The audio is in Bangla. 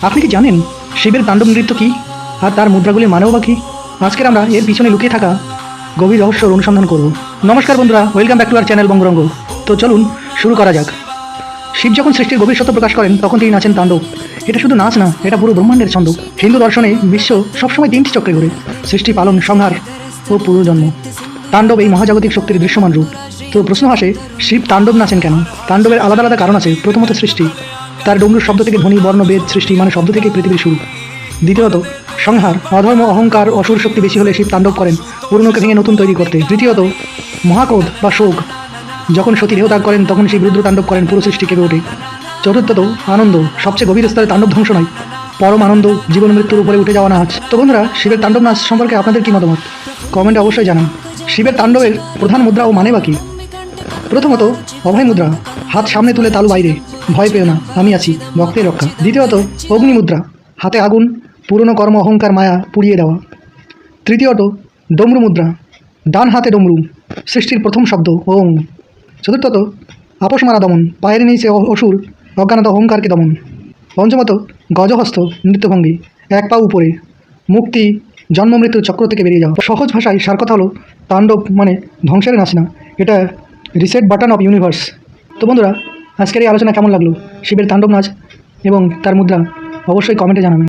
আপনি কি জানেন শিবের তাণ্ডব নৃত্য কী আর তার মুদ্রাগুলির মানেও বা কী? আজকের আমরা এর পিছনে লুকিয়ে থাকা গভীর রহস্যর অনুসন্ধান করব। নমস্কার বন্ধুরা, welcome back to our channel Bangaranga. তো চলুন শুরু করা যাক। শিব যখন সৃষ্টির গভীর সত্য প্রকাশ করেন তখন তিনি নাচেন তাণ্ডব। এটা শুধু নাচ না, এটা পুরো ব্রহ্মাণ্ডের ছন্দ। হিন্দু দর্শনে বিশ্ব সবসময় তিনটি চক্রে ঘুরে: সৃষ্টি, পালন, সংহার ও পুনর্জন্ম। তাণ্ডব এই মহাজাগতিক শক্তির দৃশ্যমান রূপ। তো প্রশ্ন আসে, শিব তাণ্ডব নাচেন কেন? তাণ্ডবের আলাদা আলাদা কারণ আছে। প্রথমত সৃষ্টি, তার ডমরুর শব্দ থেকে ধ্বনি, বর্ণ, বেদ সৃষ্টি, মানে শব্দ থেকে পৃথিবীর শুরু। দ্বিতীয়ত সংহার, অধর্ম, অহংকার, অসুর শক্তি বেশি হলে শিব তাণ্ডব করেন পুরনোকে ভেঙে নতুন তৈরি করতে। তৃতীয়ত মহাক্রোধ বা শোক, যখন সতী দেহত্যাগ করেন তখন শিব রুদ্র তাণ্ডব করেন, পুরো সৃষ্টি কেঁপে ওঠে। চতুর্থত আনন্দ, সবচেয়ে গভীর স্তরে তাণ্ডব ধ্বংস নয়, পরম আনন্দ, জীবন মৃত্যুর উপরে উঠে যাওয়া নাচ। তো বন্ধুরা, শিবের তাণ্ডব নাচ সম্পর্কে আপনাদের কী মতামত কমেন্টে অবশ্যই জানান। শিবের তাণ্ডবের প্রধান মুদ্রা ও মানে বা কী? প্রথমত অভয় মুদ্রা, হাত সামনে তুলে তালু বাইরে, ভয় পেও না, আমি আছি, ভক্তের রক্ষা। দ্বিতীয়ত অগ্নি মুদ্রা, হাতে আগুন, পুরনো কর্ম, অহংকার, মায়া পুড়িয়ে দেওয়া। তৃতীয়ত ডমরু মুদ্রা, ডান হাতে ডমরু, সৃষ্টির প্রথম শব্দ ওং। চতুর্থত আপস মারা দমন, পায়ের নিচে অসুর, অজ্ঞানতা, অহংকারকে দমন। পঞ্চমত গজহস্ত, নৃত্যভঙ্গি, এক পা উপরে, মুক্তি, জন্ম মৃত্যুর চক্র থেকে বেরিয়ে যাওয়া। সহজ ভাষায় সার কথা হলো, তাণ্ডব মানে ধ্বংসের নাচ না, এটা রিসেট বাটন অফ ইউনিভার্স। তো বন্ধুরা, আজকের এই আলোচনা কেমন লাগলো? শিবের তাণ্ডব নাচ এবং তার মুদ্রা অবশ্যই কমেন্টে জানাবেন।